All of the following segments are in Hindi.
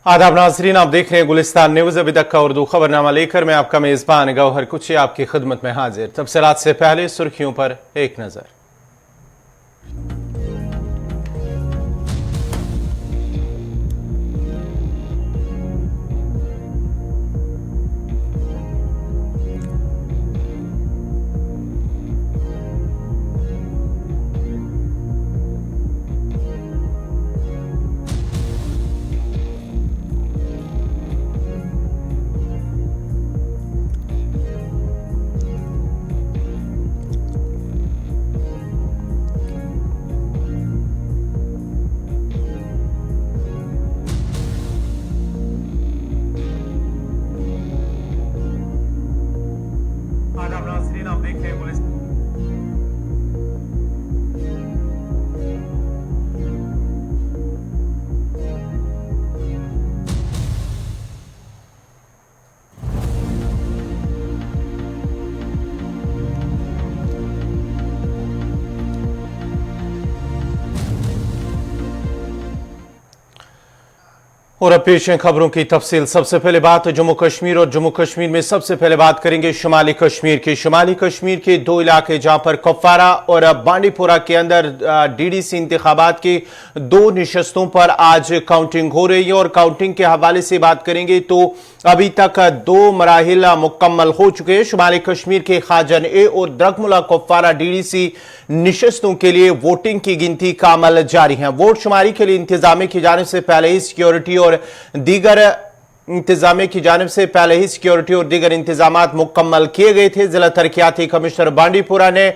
आदाब नाज़रीन, आप देख रहे हैं गुलिस्तान न्यूज़। अभी तक का उर्दू खबरनामा लेकर मैं आपका मेज़बान गौहर कुची आपकी खिदमत में हाजिर। तफसीलात से पहले सुर्खियों पर एक नज़र। आदाब नाज़रीन, आप देख रहे हैं गुलिस्तान। और अब पेश है खबरों की तफसील। सबसे पहले बात जम्मू कश्मीर और जम्मू कश्मीर में सबसे पहले बात करेंगे शुमाली कश्मीर की। शुमाली कश्मीर के दो इलाके जहां पर कुपवारा और बांडीपुरा के अंदर डीडीसी इंतखाबात की दो नशस्तों पर आज काउंटिंग हो रही है और काउंटिंग के हवाले से बात करेंगे तो अभी तक दो मराहिल मुकम्मल हो चुके हैं। शुमाली कश्मीर के खाजन ए और द्रगमुला कुपवारा डीडीसी नशस्तों के लिए वोटिंग की गिनती का अमल जारी है। वोट शुमारी के लिए इंतजामिया की जानिब से पहले ही सिक्योरिटी और दीगर इंतजामात मुकम्मल किए गए थे। जिला तरक्याती कमिश्नर बांडीपुरा ने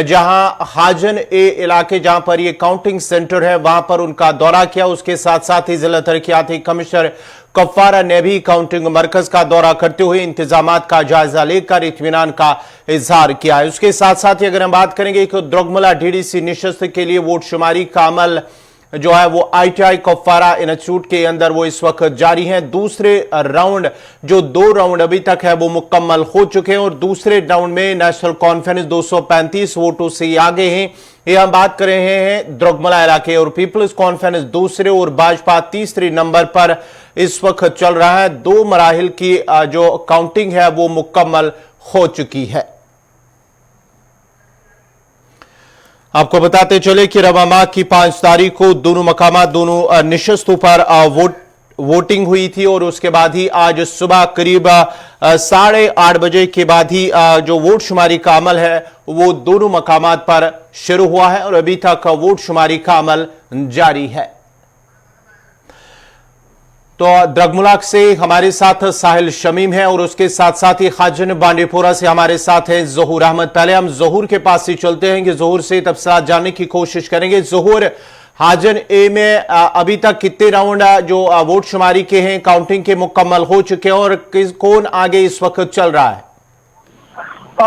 जहां हाजन ए इलाके जहां पर यह काउंटिंग सेंटर है वहां पर उनका दौरा किया। उसके साथ साथ ही जिला तरक्याती कमिश्नर कुपवारा ने भी काउंटिंग मरकज का दौरा करते हुए इंतजामात का जायजा लेकर इत्मीनान का इजहार किया है। उसके साथ साथ ही अगर हम बात करेंगे कि द्रगमुला डीडीसी निशस्त के लिए वोट शुमारी का अमल जो है वो ITI कुपवारा इंस्टीट्यूट के अंदर वो इस वक्त जारी है। दूसरे राउंड जो दो राउंड अभी तक है वो मुकम्मल हो चुके हैं और दूसरे राउंड में नेशनल कॉन्फ्रेंस 235 वोटों से आगे हैं। ये हम बात कर रहे हैं द्रगमुला इलाके और पीपल्स कॉन्फ्रेंस दूसरे और भाजपा तीसरे नंबर पर इस वक्त चल रहा है। दो मराहिल की जो काउंटिंग है वो मुकम्मल हो चुकी है। आपको बताते चले कि रवा माह की 5 तारीख को दोनों मकामात दोनों नशस्तों पर वोटिंग हुई थी और उसके बाद ही आज सुबह करीब 8:30 बजे के बाद ही जो वोट शुमारी का अमल है वो दोनों मकामात पर शुरू हुआ है और अभी तक वोट शुमारी का अमल जारी है। तो द्रगमुला से हमारे साथ साहिल शमीम है और उसके साथ साथ ही खाजन बांडीपुरा से हमारे साथ हैं ज़हूर अहमद। पहले हम ज़हूर के पास ही चलते हैं कि ज़हूर से तफसीलात जानने की कोशिश करेंगे। ज़हूर, हाजन ए में अभी तक कितने राउंड जो वोट शुमारी के हैं काउंटिंग के मुकम्मल हो चुके हैं और कौन आगे इस वक्त चल रहा है?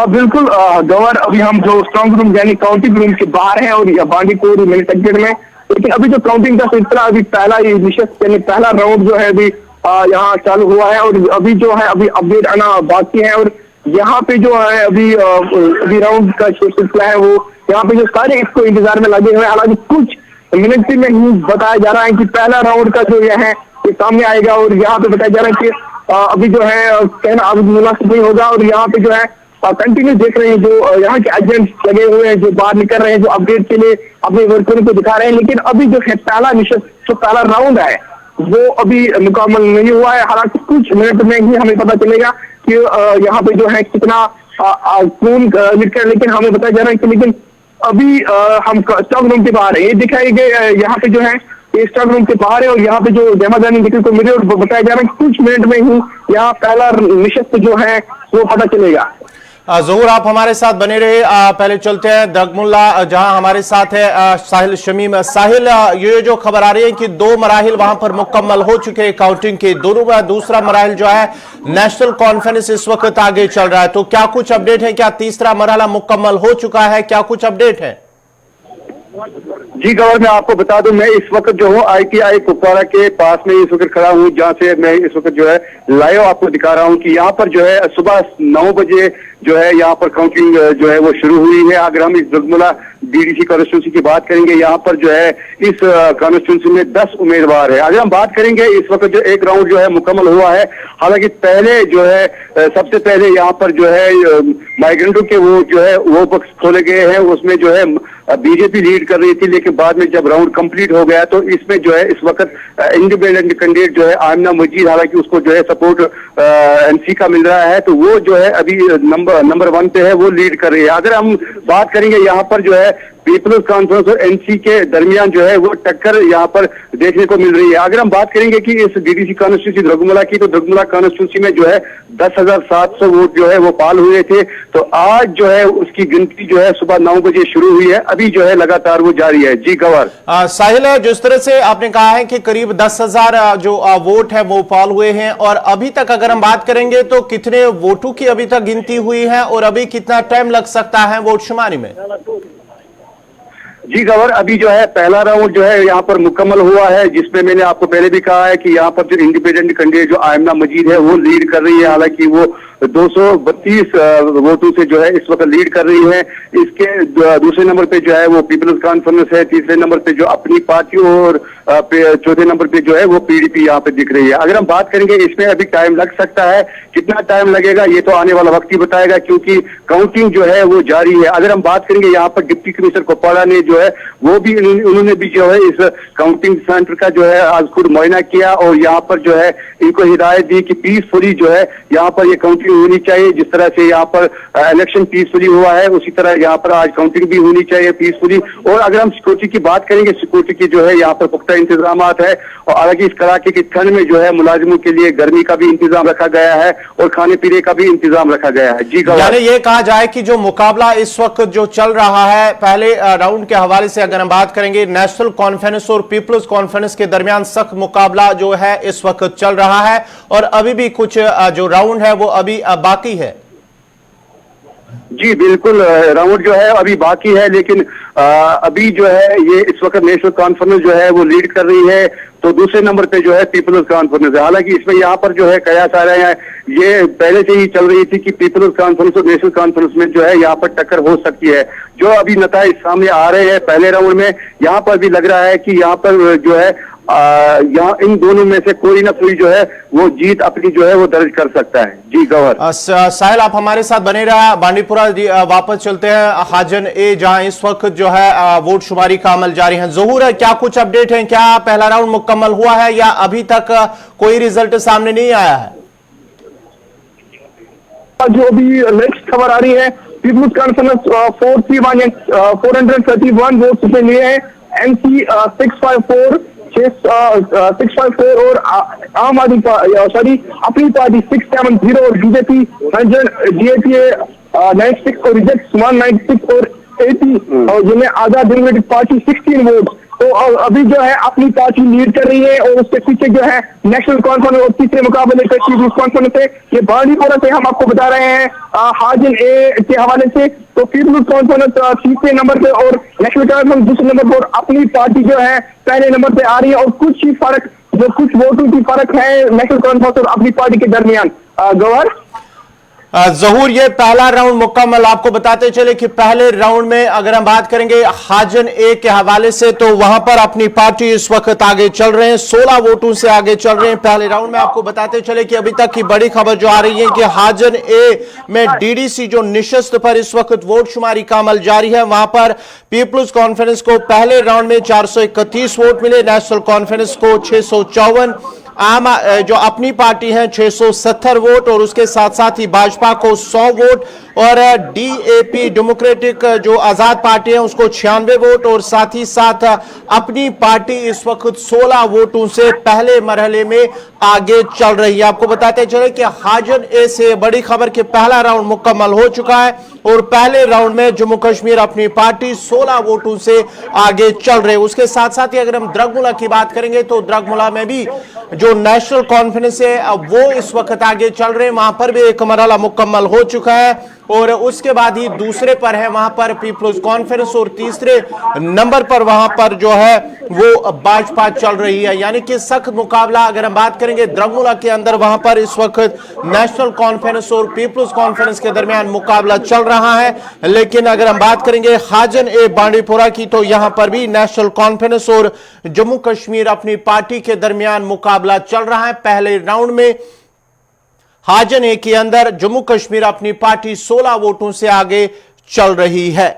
बिल्कुल गवर, अभी हम जो स्ट्रांग रूम यानी काउंटिंग रूम के बाहर हैं और बांडीपुर मैन्युफैक्चर में, लेकिन अभी जो काउंटिंग का सिलसिला अभी पहला राउंड जो है अभी यहाँ चालू हुआ है और अभी जो है अभी अपडेट आना बाकी है और यहाँ पे जो है अभी राउंड का जो सिलसिला है वो यहाँ पे जो सारे इसको इंतजार में लगे हुए हैं। हालांकि कुछ मिनट में ही बताया जा रहा है कि पहला राउंड का जो यह है ये सामने आएगा और यहाँ पे बताया जा रहा है कि अभी जो है कहना अभी मुनासिब नहीं होगा और यहाँ पे जो है कंटिन्यू देख रहे हैं जो यहाँ के एजेंट्स लगे हुए हैं जो बाहर निकल रहे हैं जो अपडेट के लिए अपने वर्करों को दिखा रहे हैं। लेकिन अभी जो है पहला राउंड है वो अभी मुकम्मल नहीं हुआ है। हालांकि कुछ मिनट में ही हमें पता चलेगा कि यहाँ पे जो है कितना कौन निकल, लेकिन हमें बताया जा रहा है कि लेकिन अभी हम स्ट्रांग रूम के बाहर है। ये दिखाई गए यहाँ पे जो है ये स्ट्रांग रूम के बाहर है और यहाँ पे जो जमादानी देखने को मिले और बताया जा रहा है कुछ मिनट में ही यहाँ पहला निशस्त जो है वो पता चलेगा। ज़हूर, आप हमारे साथ बने रहे। पहले चलते हैं द्रगमुला जहां हमारे साथ है साहिल शमीम। साहिल, ये जो खबर आ रही है कि दो मराहिल वहां पर मुकम्मल हो चुके हैं काउंटिंग के, दोनों दूसरा मराहिल जो है नेशनल कॉन्फ्रेंस इस वक्त आगे चल रहा है, तो क्या कुछ अपडेट है? क्या तीसरा मरहला मुकम्मल हो चुका है? क्या कुछ अपडेट है? जी गवर, मैं आपको बता दूं, मैं इस वक्त जो हूँ ITI कुपवारा के पास में इस वक्त खड़ा हूँ, जहाँ से मैं इस वक्त जो है लाइव आपको दिखा रहा हूँ कि यहाँ पर जो है सुबह 9 बजे जो है यहाँ पर काउंटिंग जो है वो शुरू हुई है। अगर हम इस द्रगमुला डीडीसी कॉन्स्टिट्यूंसी की बात करेंगे, यहाँ पर जो है इस कॉन्स्टिट्यूंसी में 10 उम्मीदवार है। अगर हम बात करेंगे इस वक्त जो एक राउंड जो है मुकम्मल हुआ है, हालांकि पहले जो है सबसे पहले यहाँ पर जो है माइग्रेंटों के वो जो है वो बक्स खोले गए हैं, उसमें जो है बीजेपी लीड कर रही थी, लेकिन बाद में जब राउंड कंप्लीट हो गया तो इसमें जो है इस वक्त इंडिपेंडेंट कैंडिडेट जो है आमिना मजीद, हालांकि उसको जो है सपोर्ट एनसी का मिल रहा है, तो वो जो है अभी नंबर 1 पे है, वो लीड कर रही है। अगर हम बात करेंगे यहाँ पर जो है पीपल्स कॉन्फ्रेंस और एनसी के दरमियान जो है वो टक्कर यहाँ पर देखने को मिल रही है। अगर हम बात करेंगे कि इस डीडीसी कॉन्स्टिट्यूंसी द्रगमुला की, तो द्रगमुला कॉन्स्टिट्यूंसी में जो है 10,700 वोट जो है वो पाल हुए थे, तो आज जो है उसकी गिनती जो है सुबह 9 बजे शुरू हुई है, अभी जो है लगातार वो जारी है। जी गवर साहिल, जिस तरह से आपने कहा है कि करीब 10,000 जो वोट है वो पाल हुए हैं, और अभी तक अगर हम बात करेंगे तो कितने वोटों की अभी तक गिनती हुई है और अभी कितना टाइम लग सकता है वोट शुमारी में? जी गवर, अभी जो है पहला राउंड जो है यहाँ पर मुकम्मल हुआ है, जिसमें मैंने आपको पहले भी कहा है कि यहाँ पर जो इंडिपेंडेंट कैंडिडेट जो आमिना मजीद है वो लीड कर रही है, हालांकि वो 232 वोटों से जो है इस वक्त लीड कर रही है। इसके दूसरे नंबर पे जो है वो पीपल्स कॉन्फ्रेंस है, तीसरे नंबर पे जो अपनी पार्टी, और चौथे नंबर पे जो है वो पीडीपी यहाँ पे दिख रही है। अगर हम बात करेंगे इसमें अभी टाइम लग सकता है, कितना टाइम लगेगा ये तो आने वाला वक्त ही बताएगा, क्योंकि काउंटिंग जो है वो जारी है। अगर हम बात करेंगे यहाँ पर डिप्टी कमिश्नर कुपवाड़ा ने जो है वो भी उन्होंने भी जो है इस काउंटिंग सेंटर का जो है आज खुद मुआयना किया, और यहाँ पर जो है इनको हिदायत दी कि पीसफुली जो है यहाँ पर ये काउंटिंग होनी चाहिए। जिस तरह से यहाँ पर इलेक्शन पीसफुली हुआ है, उसी तरह यहाँ पर आज काउंटिंग भी होनी चाहिए पीसफुली। और अगर हम सिक्योरिटी की बात करेंगे, सिक्योरिटी की जो है यहाँ पर पुख्ता इंतजाम है, और हालांकि इस कड़ाके की ठंड में जो है मुलाजिमों के लिए गर्मी का भी इंतजाम रखा गया है और खाने पीने का भी इंतजाम रखा गया है। जी यानी ये कहा जाए कि जो मुकाबला इस वक्त जो चल रहा है, पहले राउंड के हवाले से अगर हम बात करेंगे, नेशनल कॉन्फ्रेंस और पीपल्स कॉन्फ्रेंस के दरमियान सख्त मुकाबला जो है इस वक्त चल रहा है, और अभी भी कुछ जो राउंड है वो अभी बाकी है। जी बिल्कुल, राउंड जो है अभी बाकी है, लेकिन अभी जो है ये इस वक्त नेशनल कॉन्फ्रेंस जो है वो लीड कर रही है, तो दूसरे नंबर पे जो है पीपल्स कॉन्फ्रेंस है। हालांकि इसमें यहाँ पर जो है कयास आ रहे हैं, ये पहले से ही चल रही थी कि पीपल्स कॉन्फ्रेंस और नेशनल कॉन्फ्रेंस में जो है यहाँ पर टक्कर हो सकती है। जो अभी नताइज सामने आ रहे हैं पहले राउंड में, यहाँ पर भी लग रहा है कि यहाँ पर जो है यहाँ इन दोनों में से कोई ना कोई जो है वो जीत अपनी जो है वो दर्ज कर सकता है। जी गवर साहिल, आप हमारे साथ बने रहा। बांडीपुरा वापस चलते हैं हाजन ए, जहां इस वक्त जो है वोट शुमारी का अमल जारी है। ज़हूर है, क्या कुछ अपडेट है? क्या पहला राउंड मुकम्मल हुआ है या अभी तक कोई रिजल्ट सामने नहीं आया है? जो अभी नेक्स्ट खबर आ रही है, पीपल्स कॉन्फ्रेंस 431 वोट उसने लिए हैं, एनसी 654 और आम आदमी अपनी पार्टी 670 और बीजेपी 100, DAPA 96 और रिजेक्ट 196 और 80, और जिन्हें आजाद डेमोक्रेटिक पार्टी 16 वोट। तो अभी जो है अपनी पार्टी लीड कर रही है, और उसके पीछे जो है नेशनल कॉन्फ्रेंस और तीसरे मुकाबले पे पीपल्स कॉन्फ्रेंस है। ये बांडीपुरा से हम आपको बता रहे हैं हाजिन ए के हवाले से। तो पीपल्स कॉन्फ्रेंस तीसरे नंबर पे और नेशनल कॉन्फ्रेंस दूसरे नंबर पर, अपनी पार्टी जो है पहले नंबर पे आ रही है, और कुछ ही फर्क, जो कुछ वोटों की फर्क है नेशनल कॉन्फ्रेंस और अपनी पार्टी के दरमियान। गवर ज़हूर, ये पहला राउंड मुकम्मल। आपको बताते चले कि पहले राउंड में अगर हम बात करेंगे हाजन ए के हवाले से, तो वहां पर अपनी पार्टी इस वक्त आगे चल रहे हैं, 16 वोटों से आगे चल रहे हैं पहले राउंड में। आपको बताते चले कि अभी तक की बड़ी खबर जो आ रही है कि हाजन ए में डीडीसी जो निशस्त पर इस वक्त वोट शुमारी का अमल जारी है, वहां पर पीपल्स कॉन्फ्रेंस को पहले राउंड में 431 वोट मिले, नेशनल कॉन्फ्रेंस को 654, आम जो अपनी पार्टी है 670 वोट, और उसके साथ साथ ही भाजपा को 100 वोट, और DAP डेमोक्रेटिक जो आजाद पार्टी है उसको 96 वोट, और साथ ही साथ अपनी पार्टी इस वक्त 16 वोटों से पहले मरहले में आगे चल रही है। आपको बताते चले कि हाजन ए से बड़ी खबर कि पहला राउंड मुकम्मल हो चुका है, और पहले राउंड में जम्मू कश्मीर अपनी पार्टी 16 वोटों से आगे चल रहे। उसके साथ साथ ही अगर हम द्रगमुला की बात करेंगे, तो द्रगमुला में भी जो नेशनल कॉन्फ्रेंस है वो इस वक्त आगे चल रहे हैं, वहां पर भी एक मरहला मुकम्मल हो चुका है, और उसके बाद ही दूसरे पर है वहां पर पीपल्स कॉन्फ्रेंस और तीसरे नंबर पर वहां पर जो है वो भाजपा चल रही है। यानी कि सख्त मुकाबला अगर हम बात करेंगे द्रमुला के अंदर, वहां पर इस वक्त नेशनल कॉन्फ्रेंस और पीपल्स कॉन्फ्रेंस के दरमियान मुकाबला चल रहा है। लेकिन अगर हम बात करेंगे हाजन ए बांडीपुरा की, तो यहां पर भी नेशनल कॉन्फ्रेंस और जम्मू कश्मीर अपनी पार्टी के दरमियान मुकाबला चल रहा है। पहले राउंड में हाजन ए के अंदर जम्मू कश्मीर अपनी पार्टी 16 वोटों से आगे चल रही है।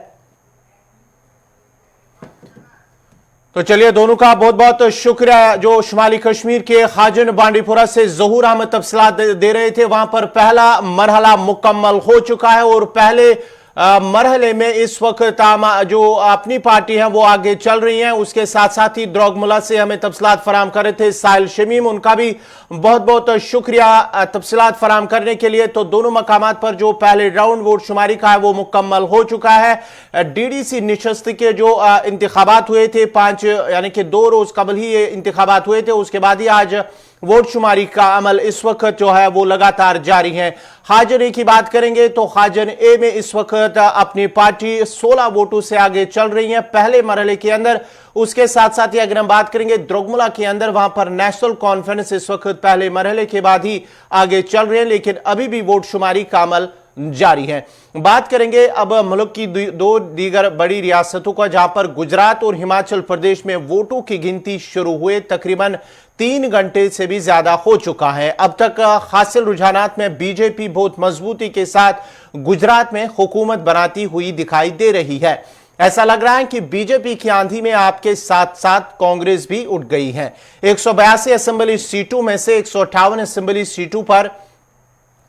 तो चलिए, दोनों का बहुत बहुत शुक्रिया। जो शुमाली कश्मीर के हाजन बांडीपुरा से ज़हूर अहमद तफसीलात दे रहे थे, वहां पर पहला मरहला मुकम्मल हो चुका है और पहले मरहले में इस वक्त जो अपनी पार्टी है वो आगे चल रही हैं। उसके साथ साथ ही द्रोगमुला से हमें तफसीलात फराम कर रहे थे साहिल शमीम, उनका भी बहुत बहुत शुक्रिया तफसीलात फराम करने के लिए। तो दोनों मकामात पर जो पहले राउंड वोट शुमारी का है वो मुकम्मल हो चुका है। डीडीसी निशस्त के जो इंतखाबात हुए थे 5 यानी कि 2 रोज कबल ही ये इंतखाबात हुए थे, उसके बाद ही आज वोट शुमारी का अमल इस वक्त जो है वो लगातार जारी है। हाजन ए की बात करेंगे तो हाजन ए में इस वक्त अपनी पार्टी 16 वोटों से आगे चल रही है पहले मरहले के अंदर। उसके साथ साथ ही अगर हम बात करेंगे द्रोगमुला के अंदर, वहां पर नेशनल कॉन्फ्रेंस इस वक्त पहले मरहले के बाद ही आगे चल रहे हैं, लेकिन अभी भी वोट शुमारी का अमल जारी है। बात करेंगे अब मुल्क की 2 दीगर बड़ी रियासतों का, जहां पर गुजरात और हिमाचल प्रदेश में वोटों की गिनती शुरू हुए तकरीबन 3 घंटे से भी ज्यादा हो चुका है। अब तक हासिल रुझानात में बीजेपी बहुत मजबूती के साथ गुजरात में हुकूमत बनाती हुई दिखाई दे रही है। ऐसा लग रहा है कि बीजेपी की आंधी में आपके साथ साथ कांग्रेस भी उठ गई है। 182 असेंबली सीटों में से 158 असेंबली सीटों पर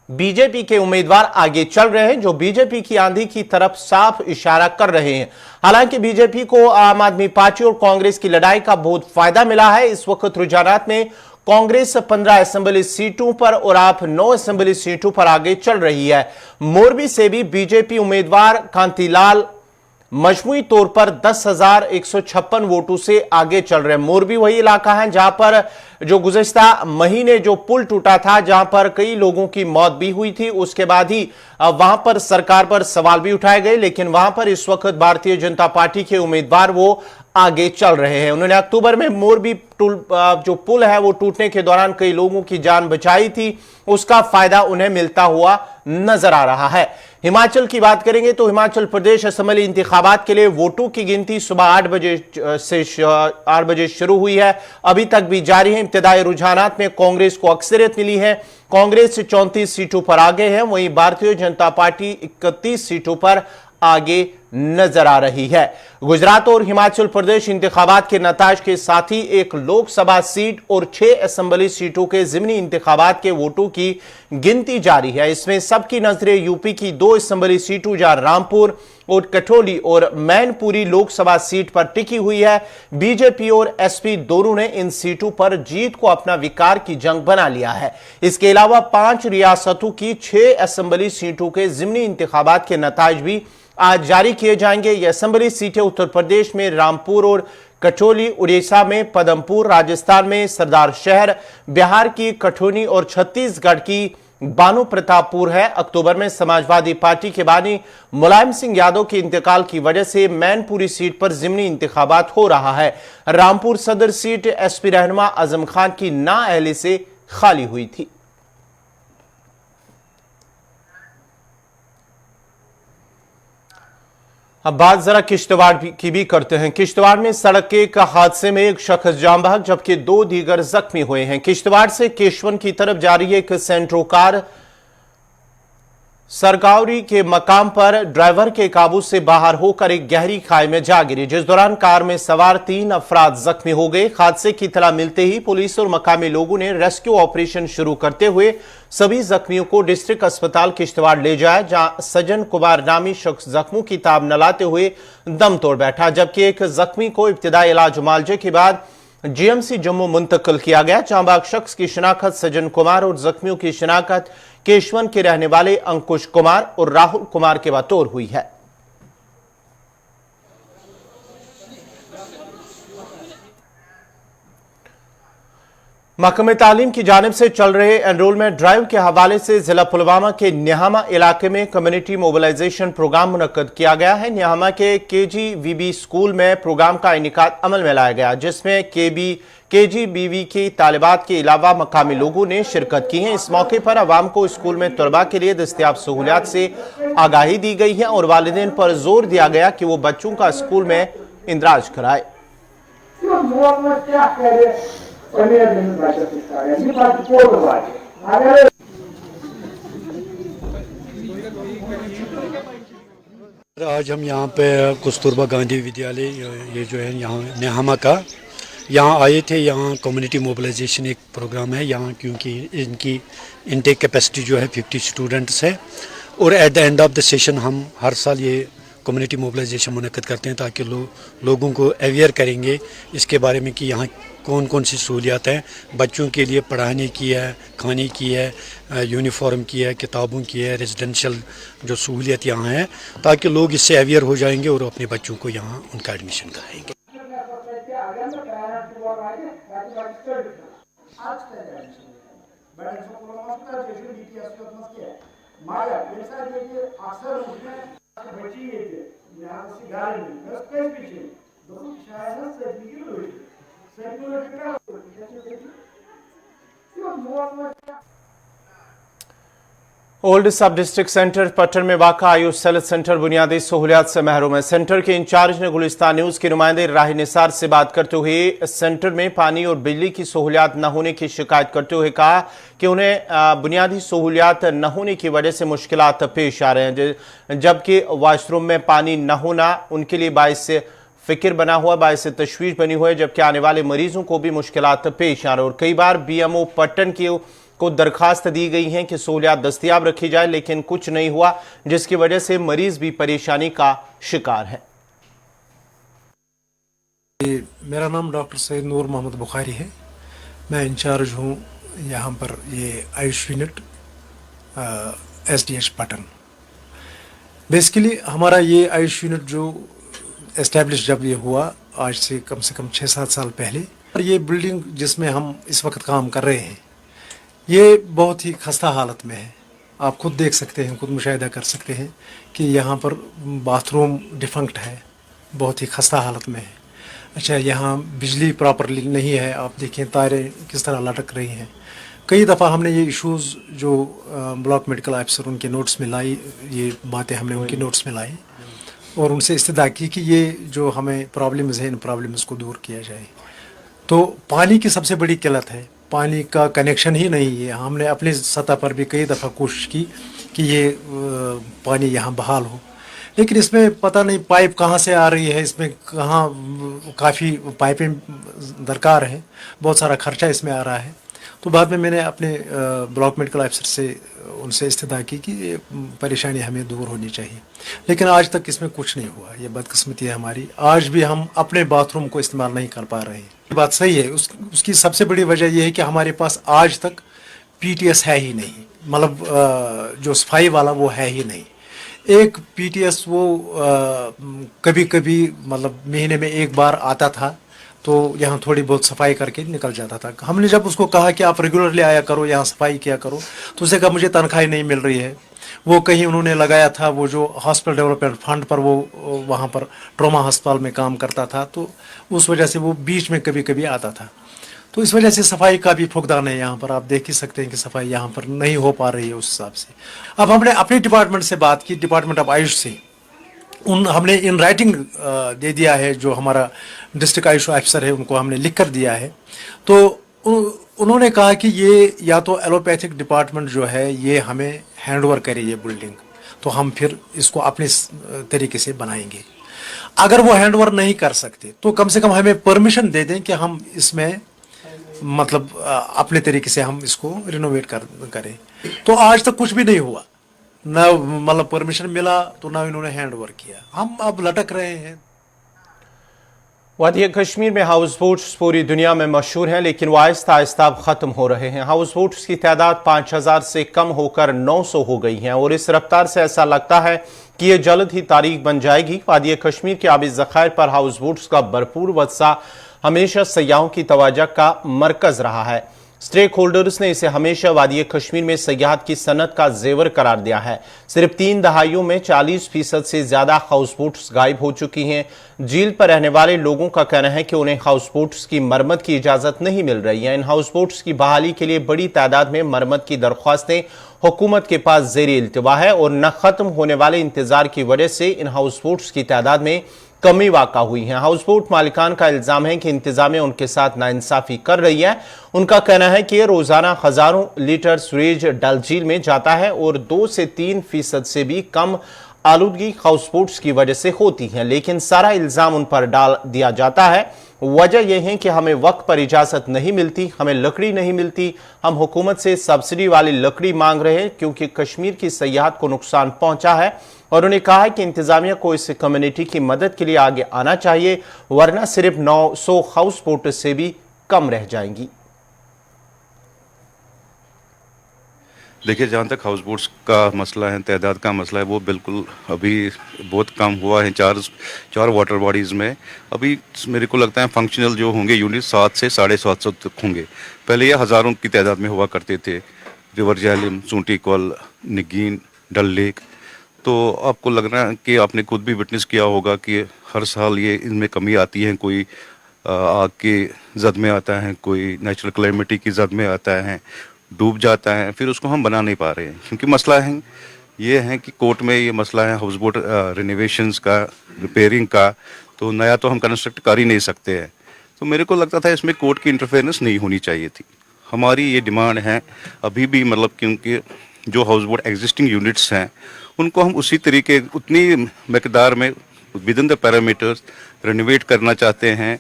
बीजेपी के उम्मीदवार आगे चल रहे हैं, जो बीजेपी की आंधी की तरफ साफ इशारा कर रहे हैं। हालांकि बीजेपी को आम आदमी पार्टी और कांग्रेस की लड़ाई का बहुत फायदा मिला है। इस वक्त रुझानात में कांग्रेस 15 असेंबली सीटों पर और आप 9 असेंबली सीटों पर आगे चल रही है। मोरबी से भी बीजेपी उम्मीदवार कांतिलाल मजमूई तौर पर 10,156 वोटों से आगे चल रहे हैं। मोरबी वही इलाका है जहां पर जो गुज़िश्ता महीने जो पुल टूटा था, जहां पर कई लोगों की मौत भी हुई थी, उसके बाद ही वहां पर सरकार पर सवाल भी उठाए गए, लेकिन वहां पर इस वक्त भारतीय जनता पार्टी के उम्मीदवार वो आगे चल रहे हैं। उन्होंने अक्टूबर में मोरबी जो पुल है वो टूटने के दौरान कई लोगों की जान बचाई थी, उसका फायदा उन्हें मिलता हुआ नजर आ रहा है। हिमाचल की बात करेंगे तो हिमाचल प्रदेश असेंबली इंतखाबात के लिए वोटों की गिनती सुबह 8 बजे शुरू हुई है, अभी तक भी जारी है। इब्तदाई रुझानात में कांग्रेस को अक्सरियत मिली है, कांग्रेस 34 सीटों पर आगे है, वहीं भारतीय जनता पार्टी 31 सीटों पर आगे नजर आ रही है। गुजरात और हिमाचल प्रदेश इंतखाबात के नताज के साथ ही एक लोकसभा सीट और 6 असेंबली सीटों के जिमनी इंतखाबात के वोटों की गिनती जारी है। इसमें सबकी नजरें यूपी की 2 असेंबली सीटों जहां रामपुर और कठौली और मैनपुरी लोकसभा सीट पर टिकी हुई है। बीजेपी और एसपी दोनों ने इन सीटों पर जीत को अपना विकार की जंग बना लिया है। इसके अलावा 5 रियासतों की 6 असेंबली सीटों के जिमनी इंतखाबात के नताज भी आज जारी किए जाएंगे। ये असेंबली सीटें उत्तर प्रदेश में रामपुर और कठौली, उड़ीसा में पदमपुर, राजस्थान में सरदार शहर, बिहार की कठौनी और छत्तीसगढ़ की बानो प्रतापपुर है। अक्टूबर में समाजवादी पार्टी के बानी मुलायम सिंह यादव के इंतकाल की वजह से मैनपुरी सीट पर जिमनी इंतखाबात हो रहा है। रामपुर सदर सीट एसपी रहनुमा आजम खान की नाअहली से खाली हुई थी। अब बात जरा किश्तवाड़ की भी करते हैं। किश्तवाड़ में सड़क के एक हादसे में एक शख्स जान बहक जबकि 2 दीगर जख्मी हुए हैं। किश्तवाड़ से केशवन की तरफ जा रही एक सेंट्रो कार सरकावरी के मकाम पर ड्राइवर के काबू से बाहर होकर एक गहरी खाई में जा गिरी, जिस दौरान कार में सवार 3 अफराद जख्मी हो गए। हादसे की इत्तला मिलते ही पुलिस और मकामी लोगों ने रेस्क्यू ऑपरेशन शुरू करते हुए सभी जख्मियों को डिस्ट्रिक्ट अस्पताल किश्तवाड़ ले जाया, जहां सजन कुमार नामी शख्स जख्मों की ताब न लाते हुए दम तोड़ बैठा, जबकि एक जख्मी को इब्तिदाई इलाज मुआलजे के बाद जीएमसी जम्मू मुंतकिल किया गया। जहां बाग शख्स की शिनाख्त सजन कुमार और जख्मियों की शिनाख्त केशवन के रहने वाले अंकुश कुमार और राहुल कुमार के बतौर हुई है। महकमे तालीम की जानिब से चल रहे एनरोलमेंट ड्राइव के हवाले से जिला पुलवामा के न्यामा इलाके में कम्युनिटी मोबिलाइजेशन प्रोग्राम मुनक्कद किया गया है। न्यामा के KGBV स्कूल में प्रोग्राम का इनेकाद अमल में लाया गया, जिसमें KGBV की तालिबात के अलावा मकामी लोगों ने शिरकत की है। इस मौके पर अवाम को स्कूल में तलबा के लिए दस्तयाब सहूलियात से आगाही दी गई है और वालिदैन पर जोर दिया गया कि वो बच्चों का स्कूल में इंदराज कराए। आज हम यहाँ पे कस्तूरबा गांधी विद्यालय ये जो है यहाँ न्यामा का यहाँ आए थे। यहाँ कम्युनिटी मोबिलाइजेशन एक प्रोग्राम है यहाँ, क्योंकि इनकी इनटेक कैपेसिटी जो है 50 स्टूडेंट्स है और at the end of the session हम हर साल ये कम्युनिटी मोबिलाइजेशन मुनक्कद करते हैं ताकि लोगों को अवेयर करेंगे इसके बारे में कि यहाँ कौन कौन सी सहूलियात हैं बच्चों के लिए, पढ़ाने की है, खाने की है, यूनिफॉर्म की है, किताबों की है, रेजिडेंशियल जो सहूलियत यहाँ है, ताकि लोग इससे अवेयर हो जाएंगे और अपने बच्चों को यहाँ उनका एडमिशन कराएंगे। ओल्ड सब डिस्ट्रिक्ट सेंटर पट्टन में वाक़ा आयुष सेहत सेंटर बुनियादी सहूलियात से महरूम है। सेंटर के इंचार्ज ने गुलिस्तान न्यूज के नुमाइंदे राही निसार से बात करते हुए सेंटर में पानी और बिजली की सहूलियात न होने की शिकायत करते हुए कहा कि उन्हें बुनियादी सहूलियात न होने की वजह से मुश्किलात पेश आ रहे हैं, जबकि वाशरूम में पानी न होना उनके लिए बाइस फिक्र बना हुआ, बाइस तशवीश बनी हुई है, जबकि आने वाले मरीजों को भी मुश्किलात पेश आ रहे हैं। और कई बार BMO पट्टन को दरखास्त दी गई है कि सहूलियात दस्तयाब रखी जाए, लेकिन कुछ नहीं हुआ, जिसकी वजह से मरीज भी परेशानी का शिकार है। मेरा नाम डॉक्टर सैयद नूर मोहम्मद बुखारी है। मैं इंचार्ज हूँ यहाँ पर ये Ayush unit SDH Pattan. Basically हमारा ये आयुष यूनिट जो एस्टेब्लिश जब ये हुआ आज से कम 6-7 साल पहले, और ये बिल्डिंग जिसमें हम इस वक्त काम कर रहे हैं ये बहुत ही खस्ता हालत में है। आप खुद देख सकते हैं, खुद मुशाहिदा कर सकते हैं कि यहाँ पर बाथरूम डिफंक्ट है, बहुत ही खस्ता हालत में है। अच्छा, यहाँ बिजली प्रॉपरली नहीं है, आप देखें तारें किस तरह लटक रही हैं। कई दफ़ा हमने ये इश्यूज़ जो ब्लॉक मेडिकल ऑफिसर उनके नोट्स में लाई, ये बातें हमने उनके नोट्स में लाई और उनसे इस्तदा की कि ये जो हमें प्रॉब्लम्स हैं इन प्रॉब्लम्स को दूर किया जाए। तो पानी की सबसे बड़ी किल्लत है, पानी का कनेक्शन ही नहीं है। हमने अपनी सतह पर भी कई दफ़ा कोशिश की कि ये पानी यहाँ बहाल हो, लेकिन इसमें पता नहीं पाइप कहाँ से आ रही है, इसमें कहाँ काफ़ी पाइपें दरकार है, बहुत सारा खर्चा इसमें आ रहा है। तो बाद में मैंने अपने ब्लॉक मेडिकल ऑफिसर से उनसे इस्तदा की कि ये परेशानी हमें दूर होनी चाहिए, लेकिन आज तक इसमें कुछ नहीं हुआ। ये बदकिस्मती है हमारी, आज भी हम अपने बाथरूम को इस्तेमाल नहीं कर पा रहे हैं। ये बात सही है, उसकी सबसे बड़ी वजह यह है कि हमारे पास आज तक PTS है ही नहीं, मतलब जो सफाई वाला वो है ही नहीं। एक PTS वो कभी कभी मतलब महीने में एक बार आता था, तो यहाँ थोड़ी बहुत सफाई करके निकल जाता था। हमने जब उसको कहा कि आप रेगुलरली आया करो, यहाँ सफाई किया करो, तो उसने कहा मुझे तनख्वाही नहीं मिल रही है। वो कहीं उन्होंने लगाया था वो जो हॉस्पिटल डेवलपमेंट फंड पर, वो वहाँ पर ट्रॉमा अस्पताल में काम करता था, तो उस वजह से वो बीच में कभी कभी आता था। तो इस वजह से सफाई का भी फुकदान है यहाँ पर। आप देख ही सकते हैं कि सफाई यहाँ पर नहीं हो पा रही है उस हिसाब से। अब हमने अपने डिपार्टमेंट से बात की, डिपार्टमेंट ऑफ आयुष से, हमने इन राइटिंग दे दिया है, जो हमारा डिस्ट्रिक्ट आयुष ऑफिसर है उनको हमने लिख कर दिया है। तो उन्होंने कहा कि ये या तो एलोपैथिक डिपार्टमेंट जो है ये हमें हैंडओवर करे ये बिल्डिंग, तो हम फिर इसको अपने तरीके से बनाएंगे। अगर वो हैंडओवर नहीं कर सकते तो कम से कम हमें परमिशन दे दें कि हम इसमें मतलब अपने तरीके से हम इसको रिनोवेट करें। तो आज तक कुछ भी नहीं हुआ, ना मतलब परमिशन मिला तो ना इन्होंने हैंडओवर किया। हम अब लटक रहे हैं। वादी कश्मीर में हाउस बोट्स पूरी दुनिया में मशहूर हैं, लेकिन वो आहिस्ता आहिस्ता ख़त्म हो रहे हैं। हाउस बोट्स की तादाद 5000 से कम होकर 900 हो गई हैं और इस रफ्तार से ऐसा लगता है कि ये जल्द ही तारीख बन जाएगी। वादी कश्मीर के आबी ज़खायर पर हाउस बोट्स का भरपूर वसा हमेशा सयाहों की तवज्जो का मरकज रहा है। स्टेक होल्डर्स ने इसे हमेशा वादी कश्मीर में सयाहत की सनत का जेवर करार दिया है। सिर्फ 3 दहाइयों में 40% से ज्यादा हाउस बोट्स गायब हो चुकी हैं। झील पर रहने वाले लोगों का कहना है कि उन्हें हाउस बोट्स की मरम्मत की इजाजत नहीं मिल रही है। इन हाउस बोट्स की बहाली के लिए बड़ी तादाद में मरम्मत की दरख्वास्तें हुकूमत के पास ज़ेरी इल्तिवा है और न खत्म होने वाले इंतजार की वजह से इन हाउस बोट्स की तादाद में कमी वाक़ा हुई है। हाउस बोट मालिकान का इल्जाम है कि इंतजामिया उनके साथ नाइंसाफी कर रही है। उनका कहना है कि रोजाना हजारों लीटर सीवेज डल झील में जाता है और 2 से 3% से भी कम आलूदगी हाउस बोट्स की वजह से होती है, लेकिन सारा इल्जाम उन पर डाल दिया जाता है। वजह यह है कि हमें वक्त पर इजाजत नहीं मिलती, हमें लकड़ी नहीं मिलती। हम हुकूमत से सब्सिडी वाली लकड़ी मांग रहे हैं क्योंकि कश्मीर की सयाहत को नुकसान पहुंचा है। और उन्हें कहा है कि इंतजामिया को इस कम्युनिटी की मदद के लिए आगे आना चाहिए, वरना सिर्फ 900 हाउस बोट से भी कम रह जाएंगी। देखिए, जहाँ तक हाउस बोट्स का मसला है, तादाद का मसला है, वो बिल्कुल अभी बहुत कम हुआ है। चार वाटर बॉडीज़ में अभी मेरे को लगता है फंक्शनल जो होंगे यूनिट 7 से 750 तक होंगे। पहले ये हज़ारों की तादाद में हुआ करते थे। रिवर जहलम, सूटी कॉल, निगीन, डल लेक। तो आपको लग रहा है कि आपने खुद भी विटनेस किया होगा कि हर साल ये इनमें कमी आती है। कोई आग के जद में आता है, कोई नेचुरल क्लाइमेटी की जद में आता है, डूब जाता है, फिर उसको हम बना नहीं पा रहे हैं। क्योंकि मसला है ये है कि कोर्ट में ये मसला है हाउस बोट रिनोवेशंस का, रिपेयरिंग का। तो नया तो हम कंस्ट्रक्ट कर ही नहीं सकते हैं। तो मेरे को लगता था इसमें कोर्ट की इंटरफेरेंस नहीं होनी चाहिए थी। हमारी ये डिमांड है अभी भी, मतलब क्योंकि जो हाउस बोट एग्जिस्टिंग यूनिट्स हैं उनको हम उसी तरीके उतनी मकदार में with in the parameters renovate करना चाहते हैं,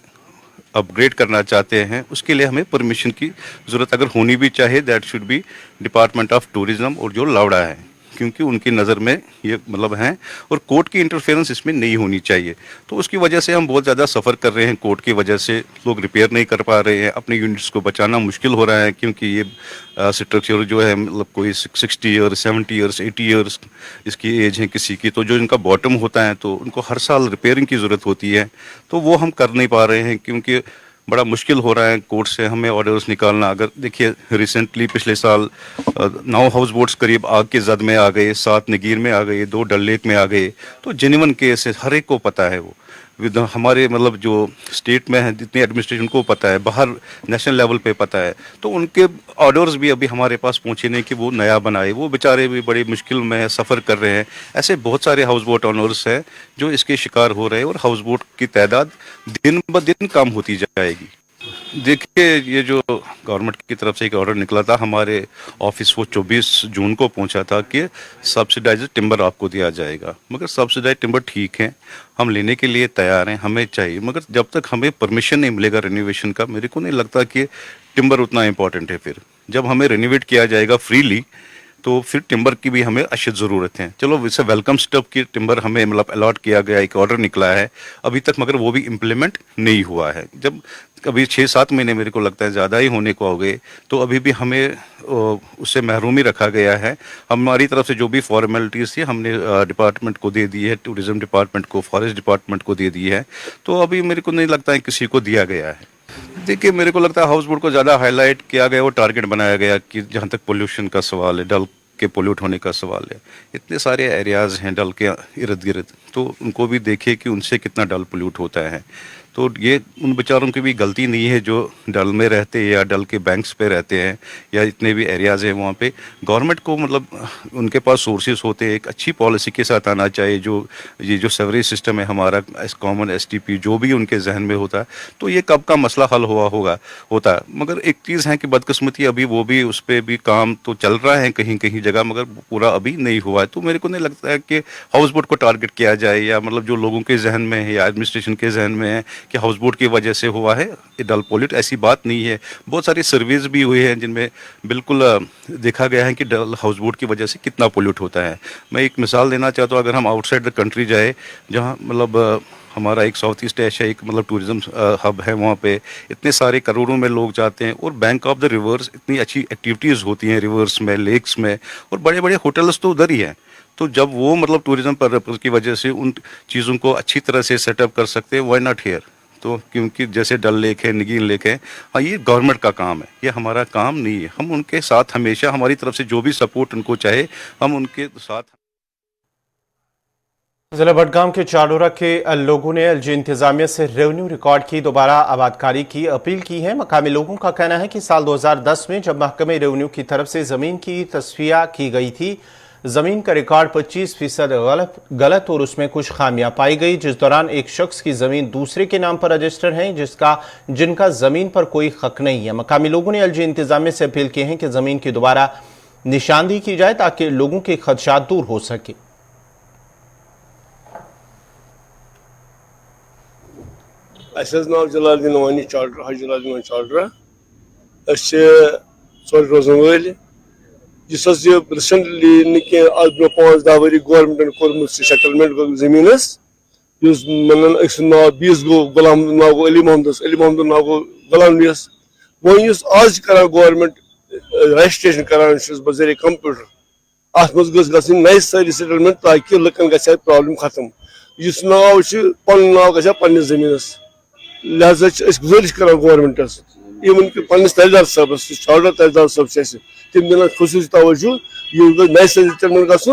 अपग्रेड करना चाहते हैं। उसके लिए हमें परमिशन की ज़रूरत अगर होनी भी चाहे, that should be department of tourism और जो लावड़ा है, क्योंकि उनकी नज़र में ये मतलब हैं और कोर्ट की इंटरफेरेंस इसमें नहीं होनी चाहिए। तो उसकी वजह से हम बहुत ज़्यादा सफ़र कर रहे हैं। कोर्ट की वजह से लोग रिपेयर नहीं कर पा रहे हैं, अपने यूनिट्स को बचाना मुश्किल हो रहा है, क्योंकि ये स्ट्रक्चर जो है मतलब कोई 60 ईयर्स, 70 ईयर्स, 80 ईयर्स इसकी एज है किसी की। तो जो इनका बॉटम होता है तो उनको हर साल रिपेयरिंग की ज़रूरत होती है। तो वो हम कर नहीं पा रहे हैं क्योंकि बड़ा मुश्किल हो रहा है कोर्ट से हमें ऑर्डर्स निकालना। अगर देखिए रिसेंटली पिछले साल 9 हाउस बोट्स करीब आग के जद में आ गए, 7 नगीर में आ गए, 2 डल लेक में आ गए। तो जेन्युइन केस है, हर एक को पता है। वो विद हमारे मतलब जो स्टेट में है जितनी एडमिनिस्ट्रेशन को पता है, बाहर नेशनल लेवल पे पता है। तो उनके ऑर्डर्स भी अभी हमारे पास पहुंचे नहीं कि वो नया बनाए। वो बेचारे भी बड़ी मुश्किल में सफ़र कर रहे हैं। ऐसे बहुत सारे हाउस बोट ऑनर्स हैं जो इसके शिकार हो रहे हैं और हाउस बोट की तादाद दिन ब दिन कम होती जाएगी। देखिए, ये जो गवर्नमेंट की तरफ से एक ऑर्डर निकला था हमारे ऑफिस, वो 24 जून को पहुंचा था कि सब्सिडाइज टिम्बर आपको दिया जाएगा। मगर सब्सिडाइज टिम्बर ठीक है, हम लेने के लिए तैयार हैं, हमें चाहिए। मगर जब तक हमें परमिशन नहीं मिलेगा रिनोवेशन का, मेरे को नहीं लगता कि टिम्बर उतना इम्पोर्टेंट है। फिर जब हमें रिनोवेट किया जाएगा फ्रीली तो फिर टिम्बर की भी हमें अशद ज़रूरत है। चलो वैसे वेलकम स्टेप की टिम्बर हमें मतलब अलॉट किया गया, एक ऑर्डर निकला है अभी तक, मगर वो भी इम्प्लीमेंट नहीं हुआ है। जब अभी 6-7 महीने मेरे को लगता है ज़्यादा ही होने को हो गए, तो अभी भी हमें उससे महरूम ही रखा गया है। हमारी तरफ से जो भी फॉर्मेलिटीज़ थी हमने डिपार्टमेंट को दे दी है, टूरिज़्म डिपार्टमेंट को, फॉरेस्ट डिपार्टमेंट को दे दी है। तो अभी मेरे को नहीं लगता है किसी को दिया गया है। देखिए, मेरे को लगता है हाउस बोट को ज़्यादा हाईलाइट किया गया, वो टारगेट बनाया गया कि जहाँ तक पोल्यूशन का सवाल है, डल के पोल्यूट होने का सवाल है। इतने सारे एरियाज़ हैं डल के इर्द गिर्द, तो उनको भी देखिए कि उनसे कितना डल पोल्यूट होता है। तो ये उन बेचारों की भी गलती नहीं है जो डल में रहते हैं या डल के बैंक्स पे रहते हैं या इतने भी एरियाज़ हैं वहाँ पे। गवर्नमेंट को मतलब उनके पास सोर्सेज होते हैं, एक अच्छी पॉलिसी के साथ आना चाहिए। ये जो सेवरेज सिस्टम है हमारा, कॉमन STP जो भी उनके जहन में होता है, तो ये कब का मसला हल होता है। मगर एक चीज़ है कि बदकिस्मती अभी वो भी, उस पर भी काम तो चल रहा है कहीं कहीं जगह, मगर पूरा अभी नहीं हुआ है। तो मेरे को नहीं लगता है कि हाउस बोट को टारगेट किया जाए, या मतलब जो लोगों के जहन में है या एडमिनिस्ट्रेशन के जहन में है कि हाउस बोट की वजह से हुआ है ये डल पोल्यूट, ऐसी बात नहीं है। बहुत सारी सर्वेज भी हुई हैं जिनमें बिल्कुल देखा गया है कि डल हाउस बोट की वजह से कितना पोल्यूट होता है। मैं एक मिसाल देना चाहता हूँ, अगर हम आउटसाइड द कंट्री जाए, जहाँ मतलब हमारा एक साउथ ईस्ट एशिया एक मतलब टूरिज़्म हब है, वहाँ पे इतने सारे करोड़ों में लोग जाते हैं और बैंक ऑफ द रिवर्स इतनी अच्छी एक्टिविटीज़ होती हैं रिवर्स में, लेक्स में, और बड़े बड़े होटल्स तो उधर ही हैं। तो जब वो मतलब टूरिज़्म पर्पज़ की वजह से उन चीज़ों को अच्छी तरह से सेटअप कर सकते हैं, व्हाई नॉट हियर। तो क्योंकि जैसे डल लेक है, निगीन लेक है, हाँ ये गवर्नमेंट का काम है, ये हमारा काम नहीं है। हम उनके साथ हमेशा, हमारी तरफ से जो भी सपोर्ट उनको चाहे हम उनके साथ। जिला बडगाम के चाडोरा के लोगों ने एलजी इंतजामिया से रेवेन्यू रिकॉर्ड की दोबारा आबादकारी की अपील की है। मकामी लोगों का कहना है कि साल 2010 में जब महकमे रेवेन्यू की तरफ से जमीन की तस्फिया की गई थी, जमीन का रिकॉर्ड 25% गलत और उसमें कुछ खामियां पाई गई, जिस दौरान एक शख्स की जमीन दूसरे के नाम पर रजिस्टर है जिनका जमीन पर कोई हक नहीं है। मकामी लोगों ने एलजी इंतजामिया से अपील की है कि जमीन की दोबारा निशानदेही की जाए ताकि लोगों के खदशात दूर हो सके। नाव जलालुद्दीन वानी चाडरा, हज जलालुद्दीन वानी चाडरा, रोजन वल रिसेंटली आज ब्रो 5-10 वरी गवर्नमेंटन कोर्मुत सेटलमेंट जमीन नाव 20 गो गुलाम नाव गो अली मोहम्मद नाव गो गुलाम लियस वो आज कर गवर्नमेंट रजिस्ट्रेशन करान बजरिए कंप्यूटर अत मज नई सारी सेटलमेंट ताकि लुकन ग प्रॉब्लम खत्म। इस नाव पन नाव ग पन्निस जमीनस, लिहाजा गुजारिश कर गवर्नमेंटस इवन कि पन्निस तहसीलदार साहबस चाडरा तहसीलदार साहब तम दिन खसूसी तवज्जो यह नई सेटलमेंट गस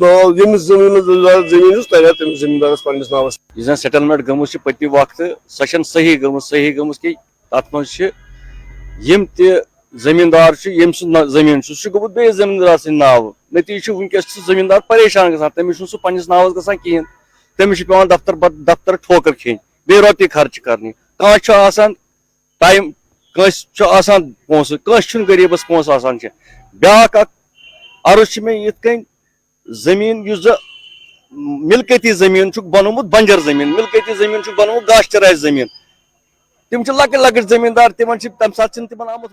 नाव यमिस जमीन तह तमिस जमींदारस पन्निस नावस सेटलमेंट गम पत्म वक्त सह सही गम कि तथ मम जमींदार यम जमीन गोमुत बे जमींदार सद नाव नतीज वनकस जमींदार परेशान गसान तमिस सह पन्निस नावस गसान कहें, तमिस पेवान दफ्तर ठोकर खेन बे रोपये खर्च करनी कह टाइम पोस कह गरीबस पोस ब्या अर्ज मे ये जमीन मिलकती जमीन बनोमुत बंजर जमीन, मिलकती जमीन बनोमुत गाश चराई जमीन, तम लकट लकट जमींदार तम सात तम आमुत।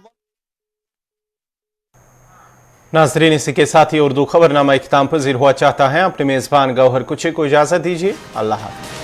नाजरीन, इसी के साथ ही उर्दू खबरनामा इख्तिताम पजीर हुआ चाहता है। अपने मेजबान गौहर कुछे को इजाजत दीजिए। अल्लाह हाफ़िज़।